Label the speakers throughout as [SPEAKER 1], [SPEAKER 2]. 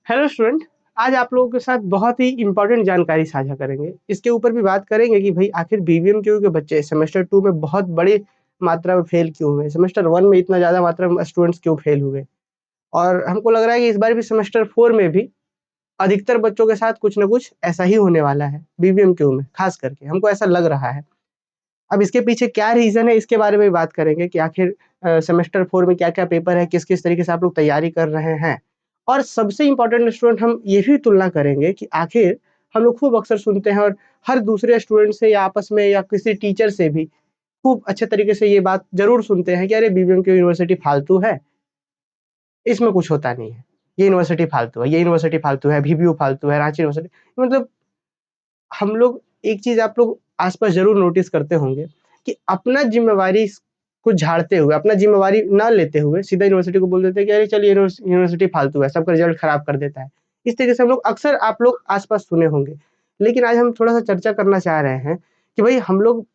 [SPEAKER 1] Hello student. आज आप लोगों के साथ बहुत ही इम्पोर्टेंट जानकारी साझा करेंगे। इसके ऊपर भी बात करेंगे कि भाई आखिर बीबीएमक्यू के बच्चे सेमेस्टर 2 में बहुत बड़ी मात्रा में फेल क्यों हुए, सेमेस्टर 1 में इतना ज़्यादा मात्रा में स्टूडेंट्स क्यों फेल हुए। और हमको लग रहा है कि इस बार भी सेमेस्टर 4 में भी अधिकतर बच्चों के साथ कुछ न कुछ ऐसा ही होने वाला है बीबीएमक्यू में, खास करके हमको ऐसा लग रहा है। अब इसके पीछे क्या रीज़न है, इसके बारे में बात करेंगे कि आखिर सेमेस्टर 4 में क्या-क्या पेपर है, किस-किस तरीके से आप लोग तैयारी कर रहे हैं। और सबसे इम्पोर्टेंट स्टूडेंट हम ये भी तुलना करेंगे कि आखिर हम लोग खूब अक्सर सुनते हैं और हर दूसरे स्टूडेंट से या आपस में या किसी टीचर से भी खूब अच्छे तरीके से ये बात ज़रूर सुनते हैं कि अरे बीबीएमक्यू यूनिवर्सिटी फालतू है, इसमें कुछ होता नहीं है। ये यूनिवर्सिटी फालतू है, ये यूनिवर्सिटी फालतू है, बीबीयू फालतू है, रांची यूनिवर्सिटी मतलब हम लोग एक चीज़ आप लोग आस-पास ज़रूर नोटिस करते होंगे कि अपना ज़िम्मेवारी को झाड़ते हुए, अपना ज़िम्मेवारी ना लेते हुए सीधा यूनिवर्सिटी को बोल देते हैं कि अरे चल ये यूनिवर्सिटी फालतू है, सबका रिज़ल्ट खराब कर देता है। इस तरीके से हम लोग अक्सर आप लोग आस-पास सुने होंगे। लेकिन आज हम थोड़ा-सा चर्चा करना चाह रहे हैं कि भई हम लोग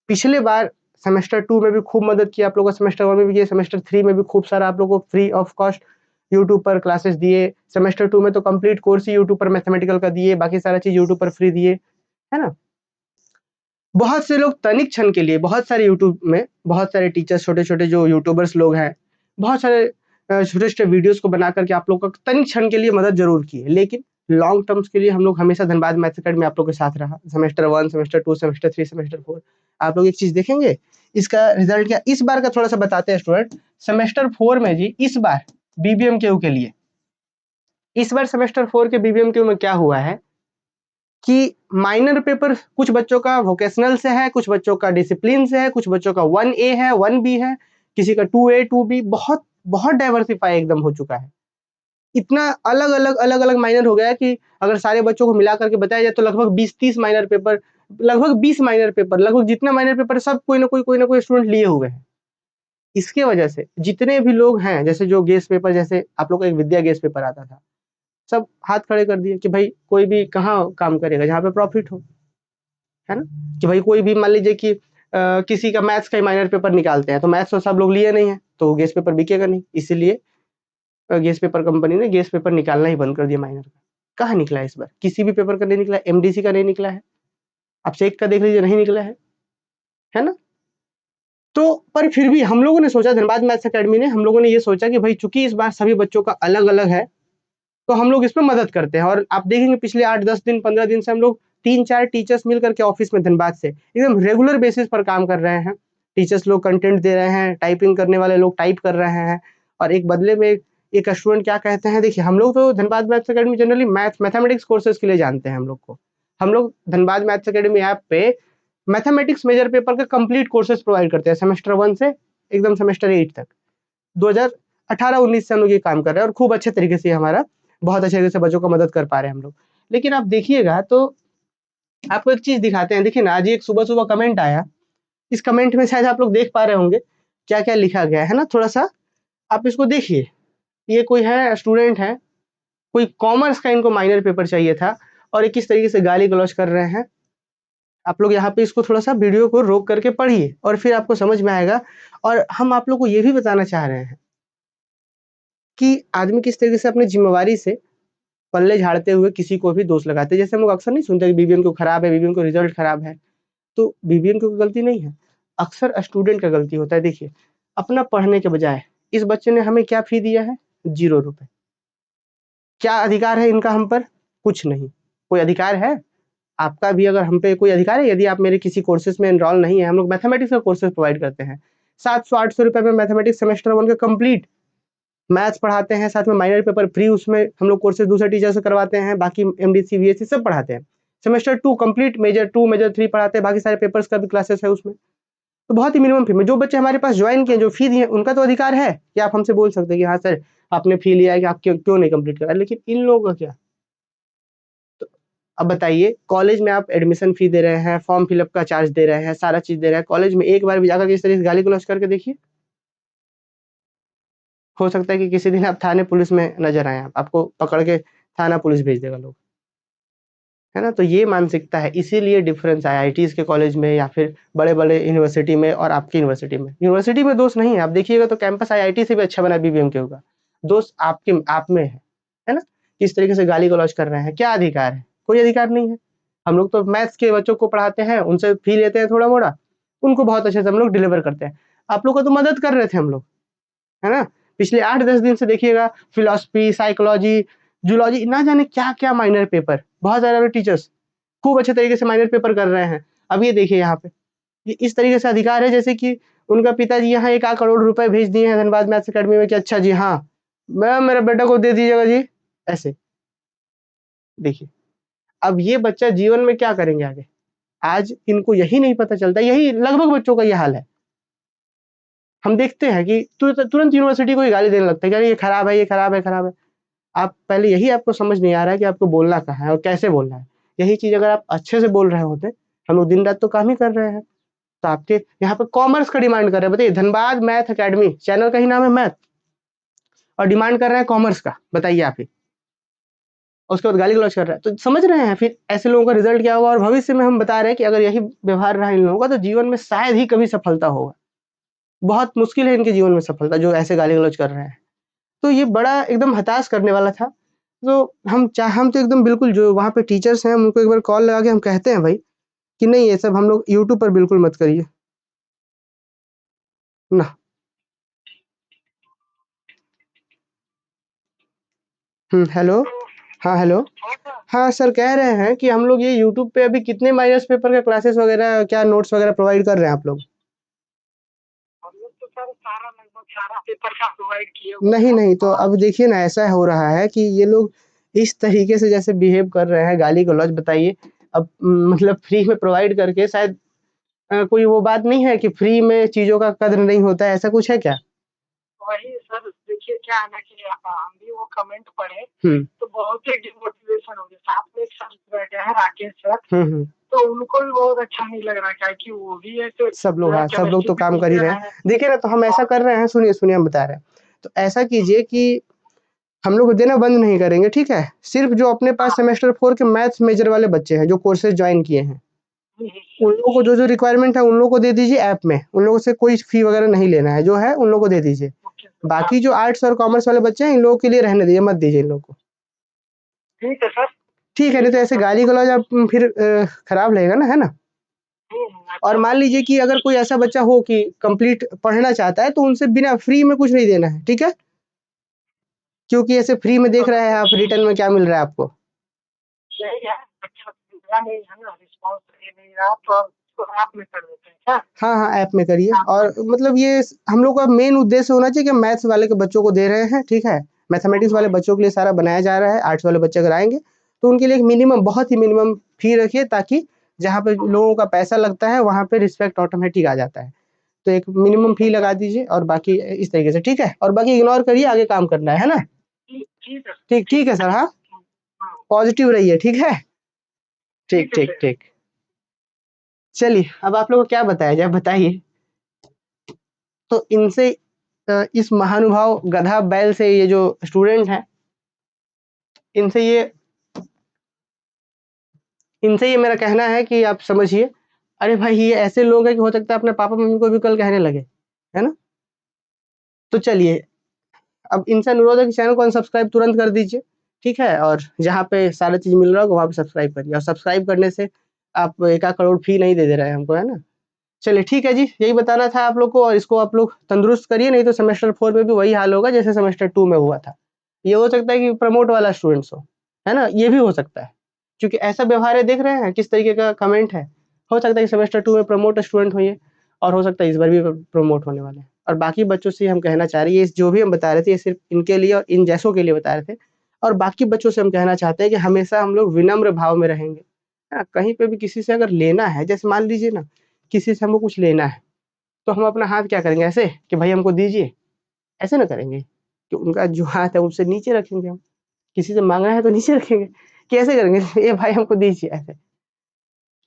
[SPEAKER 1] पिछले बार सेमेस्टर 2 में भी खूब मदद की आप लोगों को, सेमेस्टर 1 में भी किए, सेमेस्टर 3 में भी खूब सारा आप लोगों को फ्री ऑफ कॉस्ट यूट्यूब पर क्लासेस दिए। सेमेस्टर 2 में तो कंप्लीट कोर्स ही यूट्यूब पर मैथमेटिकल का दिए, बाकी सारा चीज़ यूट्यूब पर फ्री दिए, है ना? बहुत से लोग तनिक क्षण के लिए बहुत सारे यूट्यूब में बहुत सारे टीचर्स छोटे-छोटे जो यूट्यूबर्स लोग हैं, बहुत सारे छोटे-छोटे वीडियोज़ को बना कर के आप लोगों का तनिक क्षण के लिए मदद ज़रूर की है। लेकिन लॉन्ग टर्म्स के लिए हम लोग हमेशा धनबाद मैथ्स अकेडमी आप लोगों के साथ रहा। सेमेस्टर 1, सेमेस्टर 2, सेमेस्टर 3, सेमेस्टर 4 आप लोग एक चीज़ देखेंगे, इसका रिज़ल्ट क्या इस बार का थोड़ा-सा बताते हैं स्टूडेंट। सेमेस्टर 4 में जी इस बार बीबीएमक्यू के लिए, इस बार सेमेस्टर 4 के बीबीएमक्यू में क्या हुआ है कि माइनर पेपर कुछ बच्चों का वोकेशनल से है, कुछ बच्चों का डिसिप्लिन से है, कुछ बच्चों का 1A है, 1B है, किसी का 2A, 2B बहुत बहुत डाइवर्सिफाई एकदम हो चुका है। इतना अलग-अलग माइनर हो गया है कि अगर सारे बच्चों को मिला करके बताया जाए तो लगभग 20-30 माइनर पेपर, लगभग 20 माइनर पेपर, लगभग जितना माइनर पेपर है सब कोई ना कोई स्टूडेंट लिए हुए हैं। इसके वजह से जितने भी लोग हैं, जैसे जो गेस पेपर, जैसे आप लोग का एक विद्या गेस पेपर आता था, सब हाथ खड़े कर दिए कि भाई कोई भी कहाँ काम करेगा जहाँ पे प्रॉफिट हो। है ना? कि भाई कोई भी मान लीजिए कि किसी का मैथ्स का ही माइनर पेपर निकालते हैं, तो मैथ्स तो सब लोग लिए नहीं है, तो गेस पेपर बिकेगा नहीं। इसीलिए गेस पेपर कंपनी ने गेस पेपर निकालना ही बंद कर दिया माइनर का। कहाँ निकला है इस बार? किसी भी पेपर का नहीं निकला है, एमडीसी का नहीं निकला है, आप सेक का देख लीजिए नहीं निकला है ना? तो पर फिर भी हम लोगों ने सोचा, धनबाद मैथ्स अकेडमी ने, हम लोगों ने ये सोचा कि भाई चूँकि इस बार सभी बच्चों का अलग-अलग है, तो हम लोग इसमें मदद करते हैं। और आप देखेंगे पिछले 8-10 दिन, 15 दिन से हम लोग 3-4 टीचर्स मिल करके ऑफिस में धनबाद से एकदम रेगुलर बेसिस पर काम कर रहे हैं। टीचर्स लोग कंटेंट दे रहे हैं, टाइपिंग करने वाले लोग टाइप कर रहे हैं और एक बदले में एक स्टूडेंट क्या कहते हैं, देखिए हम लोग तो Dhanbad maths academy generally mathematics courses के लिए जानते हैं हम लोग को। हम लोग धनबाद मैथ्स अकेडमी ऐप पे मैथमेटिक्स मेजर पेपर का कंप्लीट कोर्सेज प्रोवाइड करते हैं, सेमेस्टर 1 से एकदम सेमेस्टर 8 तक। 2018-19 से हम लोग ये काम कर रहे हैं और खूब अच्छे तरीके से हमारा बहुत अच्छे तरीके से बच्चों का मदद कर पा रहे हैं हम लोग। लेकिन आप देखिएगा तो आपको एक चीज़ दिखाते हैं, देखिए ना आज एक सुबह-सुबह कमेंट आया, इस कमेंट में शायद आप लोग देख पा रहे होंगे, क्या-क्या लिखा गया है ना, थोड़ा-सा आप इसको देखिए। ये कोई है स्टूडेंट है, कोई कॉमर्स का इनको माइनर पेपर चाहिए था और ये किस तरीके से गाली-गलौज कर रहे हैं। आप लोग यहाँ पे इसको थोड़ा-सा वीडियो को रोक करके पढ़िए और फिर आपको समझ में आएगा। और हम आप लोग को ये भी बताना चाह रहे हैं कि आदमी किस तरीके से अपनी ज़िम्मेवारी से पल्ले झाड़ते हुए किसी को भी दोष लगाते हैं। जैसे हम लोग अक्सर नहीं सुनते कि बीबीएमक्यू खराब है, बीबीएमक्यू रिज़ल्ट खराब है, तो बीबीएमक्यू की गलती नहीं है, अक्सर स्टूडेंट का गलती होता है। देखिए, अपना पढ़ने के बजाय इस बच्चे ने हमें क्या फ़ी दिया है? ₹0। क्या अधिकार है इनका हम पर? कुछ नहीं। कोई अधिकार है? आपका भी अगर हम पे कोई अधिकार है? यदि आप मेरे किसी कोर्सेज़ में एनरोल नहीं है, हम लोग मैथमेटिक्स का कोर्सेज़ प्रोवाइड करते हैं। ₹700-800 में मैथमेटिक्स सेमेस्टर 1 का कंप्लीट मैथ्स पढ़ाते हैं, साथ में माइनर पेपर फ्री, उसमें हम लोग कोर्सेज़ दूसरे टीचर से करवाते हैं, बाकी एमडीसी, वीएससी सब पढ़ाते हैं। सेमेस्टर 2 कंप्लीट मेजर 2, मेजर 3 पढ़ाते हैं, बाकी सारे पेपर्स का भी क्लासेस है उसमें। तो बहुत ही मिनिमम फी में जो बच्चे हमारे पास जॉइन किए, जो फी दिए, उनका तो अधिकार है कि आप हमसे बोल सकते हैं कि हाँ सर, आपने फी लिया है कि आप क्यों क्यों नहीं कंप्लीट करा? लेकिन इन लोगों का क्या? तो अब बताइए, कॉलेज में आप एडमिशन फी दे रहे हैं, फॉर्म फिलअप का चार्ज दे रहे हैं, सारा चीज़ दे रहे हैं, कॉलेज में एक बार भी जाकर के इस तरीके से गाली-गलौज करके देखिए। हो सकता है कि किसी दिन आप थाने पुलिस में नज़र आएँ, आपको पकड़ के थाना पुलिस भेज देगा लोग, है ना? तो ये मानसिकता है, इसीलिए डिफ़रेंस है आईआईटीज़ के कॉलेज में या फिर बड़े-बड़े यूनिवर्सिटी में और आपकी यूनिवर्सिटी में। यूनिवर्सिटी में दोष नहीं है, आप देखिएगा तो कैंपस आईआईटी से भी अच्छा बना है बीबीएमक्यू का। दोष आप में है ना? किस तरीके से गाली-गलौज कर रहे हैं, क्या अधिकार है? कोई अधिकार नहीं है। हम लोग तो मैथ्स के बच्चों को पढ़ाते हैं, उनसे फ़ी लेते हैं थोड़ा-मोड़ा, उनको बहुत अच्छे से हम लोग डिलीवर करते हैं। आप लोग को तो मदद कर रहे थे हम लोग, है ना? पिछले 8-10 दिन से देखिएगा फिलॉसफी, साइकोलॉजी, जूलॉजी ना जाने क्या-क्या माइनर पेपर, बहुत सारे टीचर्स खूब अच्छे तरीके से माइनर पेपर कर रहे हैं। अब ये देखिए यहाँ पे, ये इस तरीके से अधिकार है जैसे कि उनका पिताजी यहाँ 1 आध करोड़ रुपए भेज दिए हैं धनबाद मैथ्स अकेडमी में कि अच्छा जी हाँ, मैम मेरे बेटे को दे दीजिएगा जी, ऐसे। देखिए, अब ये बच्चा जीवन में क्या करेंगे आगे? आज इनको यही नहीं पता चलता, यही लगभग बच्चों का ये हाल है। हम देखते हैं कि तुरंत यूनिवर्सिटी को ही गाली देने लगते हैं कि अरे ये खराब है, ये खराब है, खराब है। आप पहले यही आपको समझ नहीं आ रहा है कि आपको बोलना कहाँ है और कैसे बोलना है। यही चीज़ अगर आप अच्छे से बोल रहे होते, हम लोग दिन-रात तो काम ही कर रहे हैं। तो आपके यहाँ पे कॉमर्स का डिमांड कर रहे हैं, बताइए धनबाद मैथ अकेडमी, चैनल का ही नाम है मैथ और डिमांड कर रहे हैं कॉमर्स का, बताइए आप ही। और उसके बाद गाली-गलौज कर रहा है, तो समझ रहे हैं फिर ऐसे लोगों का रिज़ल्ट क्या होगा और भविष्य में हम बता रहे हैं कि अगर यही व्यवहार रहा इन लोगों का तो जीवन में शायद ही कभी सफलता होगा। बहुत मुश्किल है इनके जीवन में सफलता जो ऐसे गाली-गलौज कर रहे हैं। तो ये बड़ा एकदम हताश करने वाला था। तो हम तो एकदम बिल्कुल जो वहाँ पे टीचर्स हैं, हम उनको एक बार कॉल लगा के हम कहते हैं भाई कि नहीं ये सब हम लोग यूट्यूब पर बिल्कुल मत करिए। ना हेलो? हाँ, हेलो? हाँ, सर कह रहे हैं कि हम लोग ये यूट्यूब पे अभी कितने माइनस पेपर का क्लासेस वगैरह क्या नोट्स वगैरह प्रोवाइड कर रहे हैं आप लोग? हम लोग तो सर सारा लगभग सारा पेपर का प्रोवाइड किए हुए नहीं, नहीं, तो अब देखिए ना ऐसा हो रहा है कि ये लोग इस तरीके से जैसे बिहेव कर रहे हैं गाली-गलौज बताइए अब मतलब फ्री में प्रोवाइड करके शायद कोई वो बात नहीं है कि फ्री में चीज़ों का कद्र नहीं होता है, ऐसा कुछ है क्या? वही सर देखिए क्या है ना कि हम भी वो कमेंट पढ़े तो बहुत ही डिमोटिवेशन हो गया। साथ में एक सर बैठे हैं राकेश सर तो उनको भी बहुत अच्छा नहीं लग रहा क्या कि वो भी है तो सब लोग हाँ, सब लोग तो काम कर ही रहे हैं। देखिए ना तो हम ऐसा कर रहे हैं सुनिए हम बता रहे हैं। तो ऐसा कीजिए कि हम लोग देना बंद नहीं करेंगे, ठीक है? सिर्फ़ जो अपने पास सेमेस्टर 4 के मैथ्स मेजर वाले बच्चे हैं, जो कोर्सेज़ जॉइन किए हैं, उन लोगों को जो-जो रिक्वायरमेंट है, उन लोगों को दे दीजिए ऐप में। उन लोगों से कोई फ़ी वगैरह नहीं लेना है, जो है उन लोगों को दे दीजिए। बाकी जो आर्ट्स और कॉमर्स वाले बच्चे हैं, इन लोगों के लिए रहने दीजिए, मत दीजिए इन लोगों को। ठीक है सर। ठीक है, नहीं तो ऐसे गाली-गलौज आप फिर खराब लगेगा ना, है ना? और मान लीजिए कि अगर कोई ऐसा बच्चा हो कि कंप्लीट पढ़ना चाहता है, तो उनसे बिना फ्री में कुछ नहीं देना है, ठीक है? क्योंकि ऐसे फ्री में देख रहे हैं आप, रिटर्न में क्या मिल रहा है आपको? यही है, अच्छा नहीं है ना, रिस्पॉन्स दे नहीं रहा तो ऐप में कर देते हैं क्या? हाँ, हाँ, ऐप में करिए और मतलब ये हम लोग का मेन उद्देश्य होना चाहिए कि मैथ्स वाले के बच्चों को दे रहे हैं, ठीक है? मैथमेटिक्स वाले बच्चों के लिए सारा बनाया जा रहा है, आर्ट्स वाले बच्चे अगर आएँगे, तो उनके लिए एक मिनिमम बहुत ही मिनिमम फ़ी रखिए ताकि जहाँ पे लोगों का पैसा लगता है, वहाँ पे रिस्पेक्ट ऑटोमेटिक आ जाता है। तो एक मिनिमम फ़ी लगा दीजिए और बाकी इस तरीके से, ठीक है? और बाकी इग्नोर करिए, आगे काम करना है ना? ठीक है सर, हाँ? पॉज़िटिव रहिए, ठीक है? ठीक। चलिए, अब आप लोगों को क्या बताया जाए, बताइए? तो इनसे इस महानुभाव गधा बैल से ये जो स्टूडेंट हैं, इनसे ये मेरा कहना है कि आप समझिए, अरे भाई ये ऐसे लोग हैं कि हो सकता है अपने पापा-मम्मी को भी कल कहने लगे, है ना? तो चलिए, अब इनसे अनुरोध है कि चैनल को अनसब्सक्राइब तुरंत कर दीजिए, ठीक है? और जहाँ पे सारा चीज़ मिल रहा होगा वहाँ पे सब्सक्राइब करिए और सब्सक्राइब करने से आप 1 आध करोड़ फ़ी नहीं दे रहे हैं हमको, है ना? चलिए ठीक है जी, यही बताना था आप लोग को और इसको आप लोग तंदुरुस्त करिए, नहीं तो सेमेस्टर 4 में भी वही हाल होगा जैसे सेमेस्टर 2 में हुआ था। ये हो सकता है कि प्रमोट वाला स्टूडेंट्स हो, है ना? ये भी हो सकता है, क्योंकि ऐसा व्यवहार है देख रहे हैं किस तरीके का कमेंट है। हो सकता है कि सेमेस्टर 2 में प्रमोट स्टूडेंट हो ये और हो सकता है इस बार भी प्रमोट होने वाले हैं। और बाकी बच्चों से हम कहना चाह रहे हैं, ये जो भी हम बता रहे थे, ये सिर्फ़ इनके लिए और इन जैसों के लिए बता रहे थे और बाकी बच्चों से हम कहना चाहते हैं कि हमेशा हम लोग विनम्र भाव में रहेंगे, है ना? कहीं पे भी किसी से अगर लेना है, जैसे मान लीजिए ना, किसी से हमको कुछ लेना है, तो हम अपना हाथ क्या करेंगे ऐसे कि भाई हमको दीजिए, ऐसे ना करेंगे कि उनका जो हाथ है उससे नीचे रखेंगे हम, किसी से माँगना है तो नीचे रखेंगे, कैसे करेंगे? "ए भाई हमको दीजिए" ऐसे।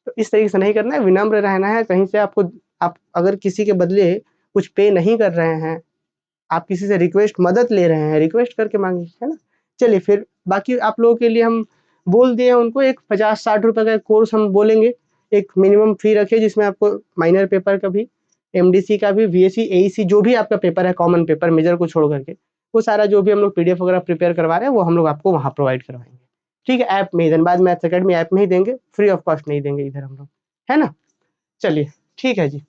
[SPEAKER 1] तो इस तरीके से नहीं करना है, विनम्र रहना है, कहीं से आप अगर किसी के बदले कुछ पे नहीं कर रहे हैं, आप किसी से मदद ले रहे हैं, रिक्वेस्ट करके माँगिए, है ना? चलिए फिर बाकी आप लोगों के लिए हम बोल दिए हैं उनको एक 50-60 रुपए का कोर्स हम बोलेंगे, एक मिनिमम फ़ी रखिए जिसमें आपको माइनर पेपर का भी, एमडीसी का भी, वीएसी, एईसी जो भी आपका पेपर है कॉमन पेपर मेजर को छोड़ कर के, वो सारा जो भी हम लोग पीडीएफ वगैरह प्रिपेयर करवा रहे हैं वो हम लोग आपको वहाँ प्रोवाइड करवाएंगे। ठीक है, ऐप में ही धनबाद मैथ्स अकेडमी ऐप में ही देंगे, फ्री ऑफ कॉस्ट नहीं देंगे इधर हम लोग, है ना। चलिए ठीक है जी।